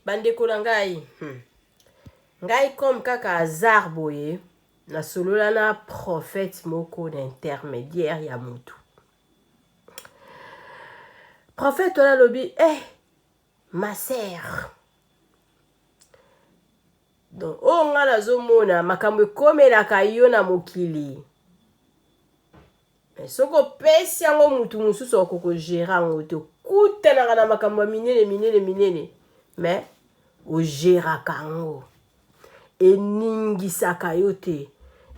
bandeko na ngai. Ngai comme kaka hasard boye na solola na prophète moko d'intermédiaire ya mutu. Prophète ona lobi ma sœur. Donc nga nazomona makambo ekomelaka yo na mokili. Soko pesi yango mutu mususu okoko gérer yango te kutanaka na makambo minene. Mais o gérer kango. Eningisaka yo te.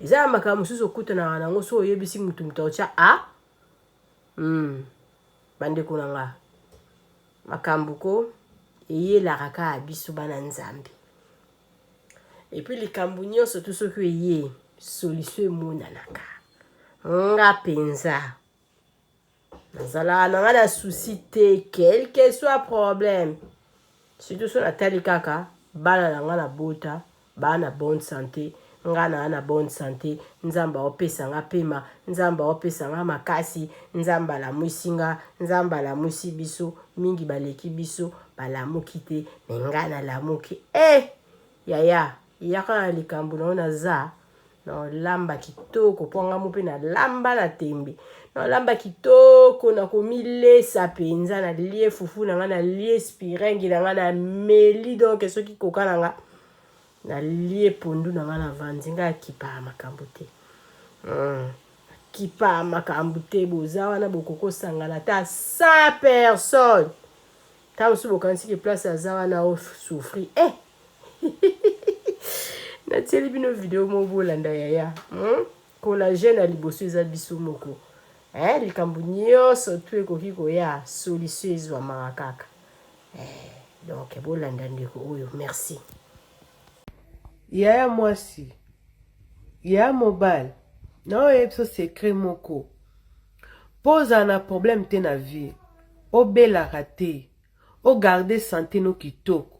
Eza makambo mususu okutanaka nango so oyebisi mutu otia bandeko na nga. Makambo ko eyelaka ka biso bana nzambe. Et puis likambo nyonso tout soki eye solution emonanaka. Nga penza. Nazala nanga na souci te, quel que soit problème. Surtout so natali kaka, bana nanga na bota, bana bonne santé, nga na bonne santé, nzamba opesa nga pema, nzamba opesa nga makasi, nzamba la musinga, nzamba la musi biso, mingi baleki biso, balamuki te, nga na lamuki. Yaya, yaka na likambo na ona za, na lamba kitoko, ponga mupe na lamba na tembe. Na lamba kitoko na komilesa penza na lie fufu na nga na lie spirengi na nga na meli donc soki koka na nga na lie pondu na nga na vanzi nga kipa makambo te. Kipa makambo te boza wana bokoko sangana ta 100 personnes. Ta musu bokanisi ke place aza wana o souffrir. Na tieli bino video mo bolanda yaya. Collagène a liboso eza biso moko. Likambo nyonso tu ekoki koya solution ezwamaka kaka. Donc bolanda ndeko oyo, merci. Yaya mwasi, yaya mobile, na oyebso secret moko. Poza na problème te na vie, obelaka te, o garder santé no kitoko,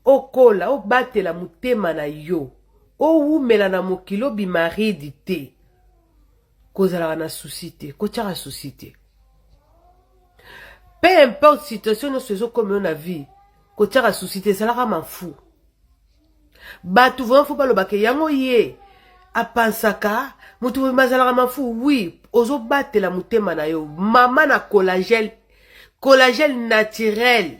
okola, o batela mutema na yo, o wumela na mokilo bimaridi te. Kozala na souci te, kotiaka souci te. Peu importe situation no sezo comme na vie, kotiaka souci te, salaka manfu. Batu vont faut pas le baké yango ye. Apansaka, mutu mazalaka manfu, oui, ozo batela mutema na yo. Mama na collagène naturel.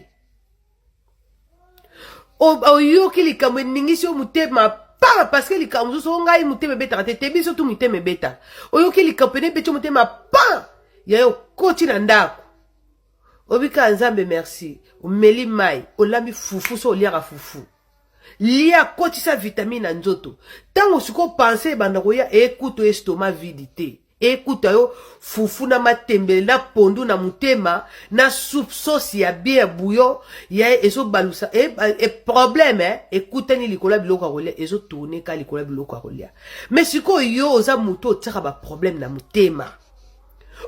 Oyoki likambo ningisi yo mutema pa parce que likambo so ngai mutema beta te biso tu mutema beta. Oyoki likambo ne beto mutema pa ya yo koti na ndako. Obika nzambe merci. Omeli mai, olami fufu so oliaka fufu. Lia koti sa vitamine na nzoto. Tango siko penser banda koya écoute estomac vide te. Écoute yo fufu na matembe na pondu na mutema na soupe sauce ya bien bouillon ya ezo balusa problème écoute ni likola biloko akolia ezo tourner ka likola biloko akolia. Mais siko yo oza muto tsaka ba problème na mutema.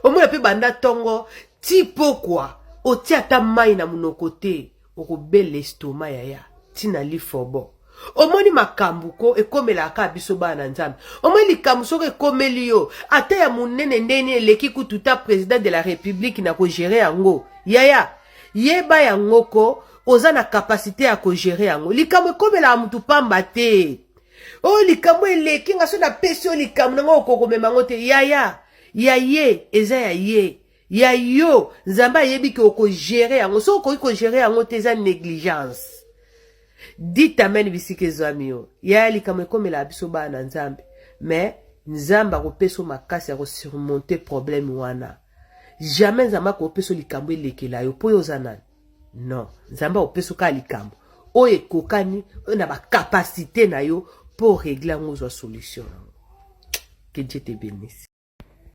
Omona pe banda tongo ti pourquoi otia ta mai na munoko te okobel estomac yaya tina li fobo. Omoni makambuko ekomela ka biso bana nzambe. Omoni likambo soko ekomeli yo ata ya munene ndeni eleki kututa président de la république na ko gérer yango. Yaya, yeba yango ko oza na capacité ya ko gérer yango. Likambo ekomela mutu pamba te. Likambo eleki nga so na pesi o likambo nango okokomema ngo te. Yaya, yaye eza yaye. Ya yo nzamba yebi ke oko gérer yango. So ko gérer yango te za négligence. Dit amen bisike zwamio. Ya likamwe comme la biso ba na nzambe. Mais nzamba ko peso makasi ya ko surmonter problème wana. Jamais nzamba ko peso likamwe lekela yo po yo zanani. Non, nzamba ko peso ka likambo. Oye kokani na ba capacité na yo pour régler ngozwa solution. Que Dieu te bénisse.